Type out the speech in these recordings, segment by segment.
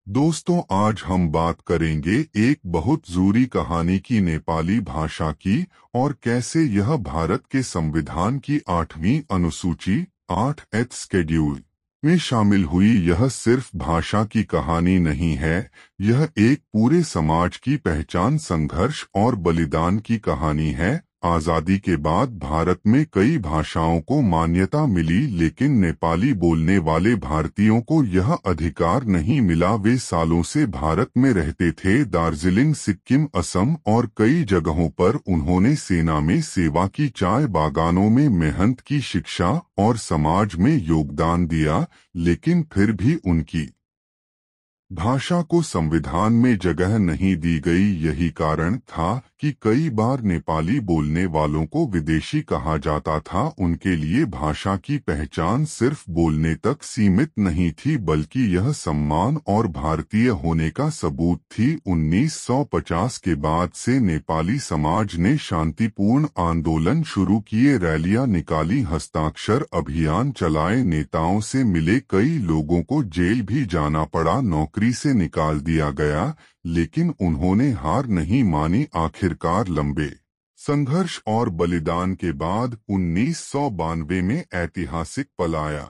दोस्तों, आज हम बात करेंगे एक बहुत ज़रूरी कहानी की नेपाली भाषा की और कैसे यह भारत के संविधान की 8वीं अनुसूची 8th शेड्यूल में शामिल हुई। यह सिर्फ भाषा की कहानी नहीं है, यह एक पूरे समाज की पहचान, संघर्ष और बलिदान की कहानी है। आज़ादी के बाद भारत में कई भाषाओं को मान्यता मिली, लेकिन नेपाली बोलने वाले भारतीयों को यह अधिकार नहीं मिला। वे सालों से भारत में रहते थे। दार्जिलिंग, सिक्किम, असम और कई जगहों पर उन्होंने सेना में सेवा की, चाय बागानों में मेहनत की, शिक्षा और समाज में योगदान दिया, लेकिन फिर भी उनकी भाषा को संविधान में जगह नहीं दी गई। यही कारण था कि कई बार नेपाली बोलने वालों को विदेशी कहा जाता था। उनके लिए भाषा की पहचान सिर्फ बोलने तक सीमित नहीं थी, बल्कि यह सम्मान और भारतीय होने का सबूत थी। 1950 के बाद से नेपाली समाज ने शांतिपूर्ण आंदोलन शुरू किए, रैलियां निकाली, हस्ताक्षर अभियान चलाए, नेताओं से मिले, कई लोगों को जेल भी जाना पड़ा, नौकरी से निकाल दिया गया, लेकिन उन्होंने हार नहीं मानी। आखिरकार लंबे संघर्ष और बलिदान के बाद 1992 में ऐतिहासिक पल आया।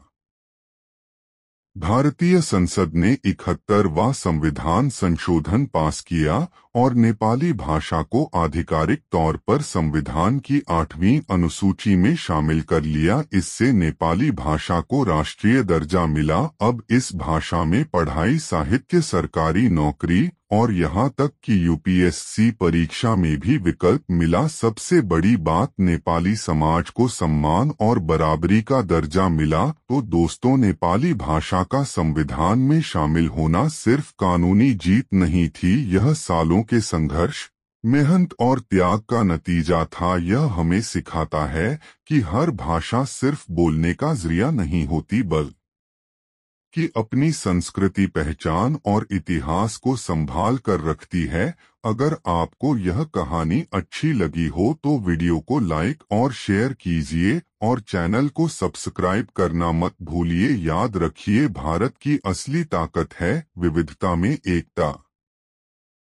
भारतीय संसद ने 71वां संविधान संशोधन पास किया और नेपाली भाषा को आधिकारिक तौर पर संविधान की 8वीं अनुसूची में शामिल कर लिया। इससे नेपाली भाषा को राष्ट्रीय दर्जा मिला। अब इस भाषा में पढ़ाई, साहित्य, सरकारी नौकरी और यहाँ तक कि यूपीएससी परीक्षा में भी विकल्प मिला। सबसे बड़ी बात, नेपाली समाज को सम्मान और बराबरी का दर्जा मिला। तो दोस्तों, नेपाली भाषा का संविधान में शामिल होना सिर्फ कानूनी जीत नहीं थी, यह सालों के संघर्ष, मेहनत और त्याग का नतीजा था। यह हमें सिखाता है कि हर भाषा सिर्फ बोलने का जरिया नहीं होती, बल्कि अपनी संस्कृति, पहचान और इतिहास को संभाल कर रखती है। अगर आपको यह कहानी अच्छी लगी हो तो वीडियो को लाइक और शेयर कीजिए और चैनल को सब्सक्राइब करना मत भूलिए। याद रखिए, भारत की असली ताकत है विविधता में एकता।